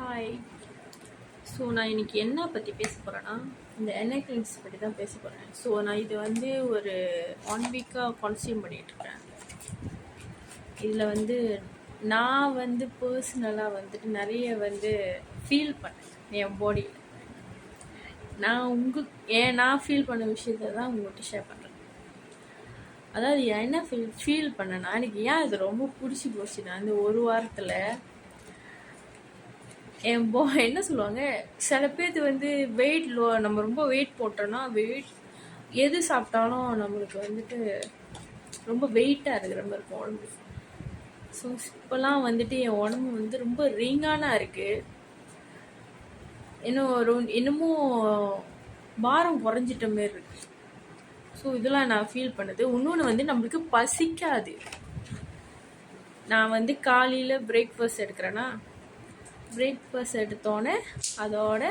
Hi. So நான் இன்னைக்கு என்ன பற்றி பேச போகிறேன்னா, இந்த எண்ணெய் கிளினிக்ஸ் பற்றி தான் பேச போகிறேன். ஸோ நான் இது வந்து ஒரு 1 வீக்காக கன்சியூம் பண்ணிகிட்ருக்கேன். இதில் நான் பர்சனலாக நிறைய ஃபீல் பண்ணேன் என் பாடியில். நான் ஃபீல் பண்ண விஷயத்த தான் உங்கள்கிட்ட ஷேர் பண்ணுறேன். அதாவது என்ன ஃபீல் பண்ணேன்னா, எனக்கு ஏன் இது ரொம்ப பிடிச்சி போச்சுன்னா, இந்த ஒரு வாரத்தில் என்ன சொல்லுவாங்க, சில பேர்த்து வெயிட் நம்ம ரொம்ப வெயிட் போட்டோன்னா எது சாப்பிட்டாலும் நம்மளுக்கு ரொம்ப வெயிட்டாக இருக்கிற மாதிரி இருக்கும் உடம்பு. ஸோ இப்போல்லாம் என் உடம்பு ரொம்ப ரீங்கானா இருக்குது. இன்னமும் பாரம் குறைஞ்சிட்ட மாரி இருக்கு. ஸோ இதெல்லாம் நான் ஃபீல் பண்ணுது. இன்னொன்று நம்மளுக்கு பசிக்காது. நான் காலையில் பிரேக்ஃபாஸ்ட் எடுக்கிறேன்னா, பிரேக்ஃபாஸ்ட் எடுத்தோன்னே அதோட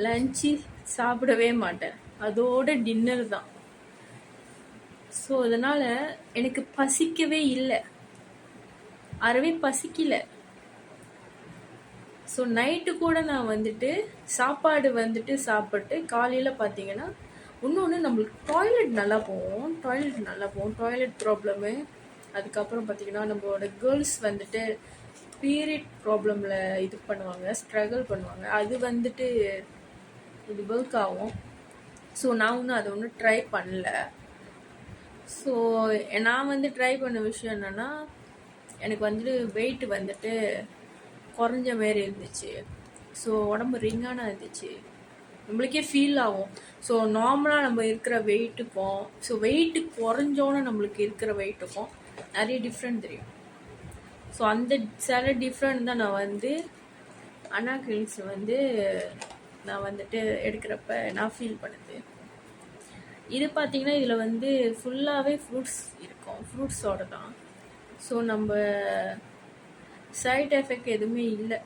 லஞ்சு சாப்பிடவே மாட்டேன், அதோட டின்னர் தான். ஸோ அதனால் எனக்கு பசிக்கவே இல்லை, அறவே பசிக்கல. ஸோ நைட்டு கூட நான் சாப்பாடு சாப்பிட்டு காலையில் பார்த்தீங்கன்னா, இன்னொன்று நம்மளுக்கு டாய்லெட் நல்லா போகும். Toilet problem. அதுக்கப்புறம் பார்த்தீங்கன்னா, நம்மளோட கேர்ள்ஸ் பீரியட் ப்ராப்ளமில் இது பண்ணுவாங்க, ஸ்ட்ரகிள் பண்ணுவாங்க. அது இது ஒர்க் ஆகும். ஸோ நான் அதை ட்ரை பண்ணல. ஸோ நான் ட்ரை பண்ண விஷயம் என்னென்னா, எனக்கு வெயிட் குறைஞ்ச மாரி இருந்துச்சு. ஸோ உடம்பு ரிங்கானா இருந்துச்சு, நம்மளுக்கே ஃபீல் ஆகும். ஸோ நார்மலாக நம்ம இருக்கிற வெயிட்டுக்கும் வெயிட்டு குறைஞ்சோன்னு நம்மளுக்கு இருக்கிற வெயிட்டுக்கும் நிறைய டிஃப்ரெண்ட் தெரியும். ஸோ அந்த சில டிஃப்ரெண்ட் தான் நான் அண்ணா கிளினிக்ஸ் நான் எடுக்கிறப்ப நான் ஃபீல் பண்ணுது. இது பார்த்தீங்கன்னா, இதில் ஃபுல்லாகவே ஃப்ரூட்ஸ் இருக்கும், ஃப்ரூட்ஸோட தான். ஸோ நம்ம சைட் எஃபெக்ட் எதுவுமே இல்லை.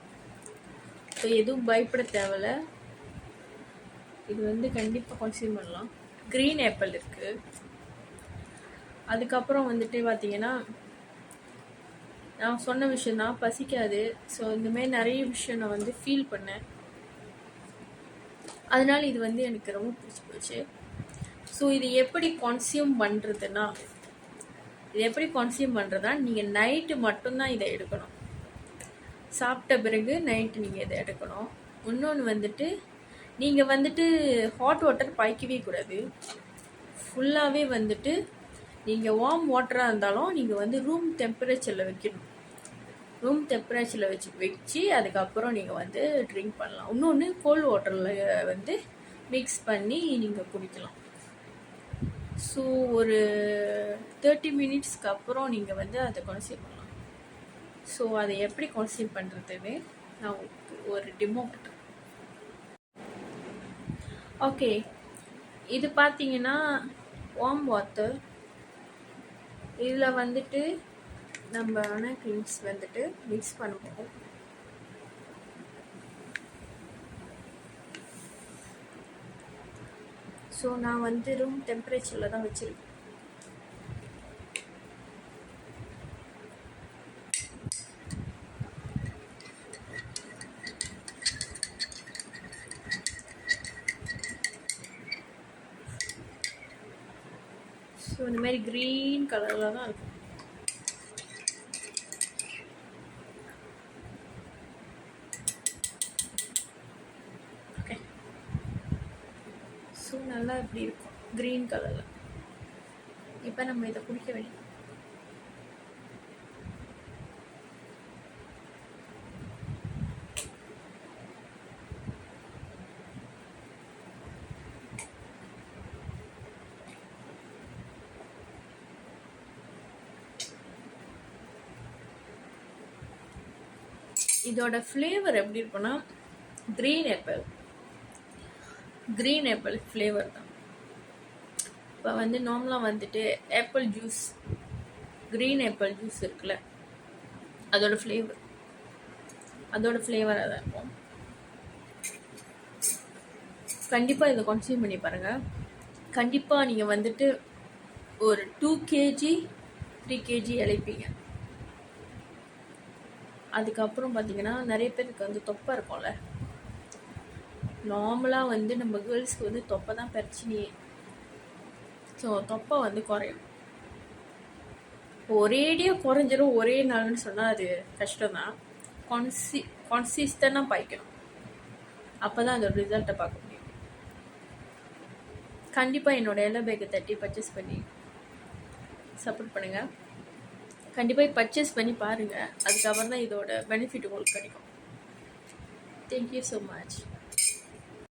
ஸோ எதுவும் பயப்பட தேவையில்ல. இது கண்டிப்பாக கன்சியூம் பண்ணலாம். க்ரீன் ஆப்பிள் இருக்குது. அதுக்கப்புறம் பார்த்தீங்கன்னா, நான் சொன்ன விஷயம் தான், பசிக்காது. ஸோ இந்தமாரி நிறைய விஷயம் நான் ஃபீல் பண்ணேன். அதனால இது எனக்கு ரொம்ப பிடிச்சி போச்சு. ஸோ இது எப்படி கன்சியூம் பண்ணுறதுன்னா, நீங்கள் நைட்டு மட்டும்தான் இதை எடுக்கணும். சாப்பிட்ட பிறகு நைட்டு நீங்கள் இதை எடுக்கணும். இன்னொன்று நீங்கள் ஹாட் வாட்டர் பாய்க்கவே கூடாது. ஃபுல்லாகவே நீங்கள் வார்ம் வாட்டராக இருந்தாலும் நீங்கள் ரூம் டெம்பரேச்சரில் வைக்கணும். ரூம் டெம்பரேச்சரில் வச்சு அதுக்கப்புறம் நீங்கள் ட்ரிங்க் பண்ணலாம். இன்னொன்று கோல்ட் வாட்டரில் மிக்ஸ் பண்ணி நீங்கள் குடிக்கலாம். ஸோ ஒரு 30 மினிட்ஸ்க்கு அப்புறம் நீங்கள் அதை கன்சியூம் பண்ணலாம். ஸோ அதை எப்படி கன்சியூம் பண்ணுறதுன்னு நான் உங்களுக்கு ஒரு டெமோ பண்ணுறேன். ஓகே, இது பார்த்தீங்கன்னா வார்ம் வாட்டர். இதில் நம்ம அண்ணா கிளினிக்ஸ் மிக்ஸ் பண்ணுவோம். ஸோ நான் ரூம் டெம்பரேச்சரில் தான் வச்சுருக்கேன். ஸோ இந்த மாதிரி க்ரீன் கலரில் தான் இருக்கும். ஓகே, ஸோ நல்லா இப்படி இருக்கும் க்ரீன் கலரில். இப்போ நம்ம இதை குடிக்க வேண்டியது. இதோட ஃப்ளேவர் எப்படி இருக்குன்னா, க்ரீன் ஆப்பிள் ஃப்ளேவர் தான். இப்போ நார்மலாக apple juice, green apple juice இருக்குல்ல, அதோட ஃப்ளேவராக தான் இருக்கும். கண்டிப்பாக இதை கன்சியூம் பண்ணி பாருங்கள். கண்டிப்பாக நீங்கள் ஒரு 2 kg 3 kg இழைப்பீங்க. அதுக்கப்புறம் பார்த்தீங்கன்னா நிறைய பேருக்கு வந்து தொப்பை இருக்கும்ல. நார்மலாக வந்து நம்ம கேர்ள்ஸ்க்கு வந்து தொப்பை தான் பிரச்சனையே. ஸோ தொப்பை வந்து குறையும். ஒரேடியாக குறைஞ்சிரும் ஒரே நாள்னு சொன்னால் அது கஷ்டம்தான். கான்சிஸ்டண்டாக பாய்க்கணும். அப்போ தான் அதோட ரிசல்ட்டை பார்க்க முடியும். கண்டிப்பாக என்னோட எல்லோ பேக்கை தட்டி பர்ச்சேஸ் பண்ணி சப்போர்ட் பண்ணுங்கள். கண்டிப்பாக பர்ச்சேஸ் பண்ணி பாருங்கள். அதுக்கப்புறம் தான் இதோட பெனிஃபிட் உங்களுக்கு கிடைக்கும். Thank you so much.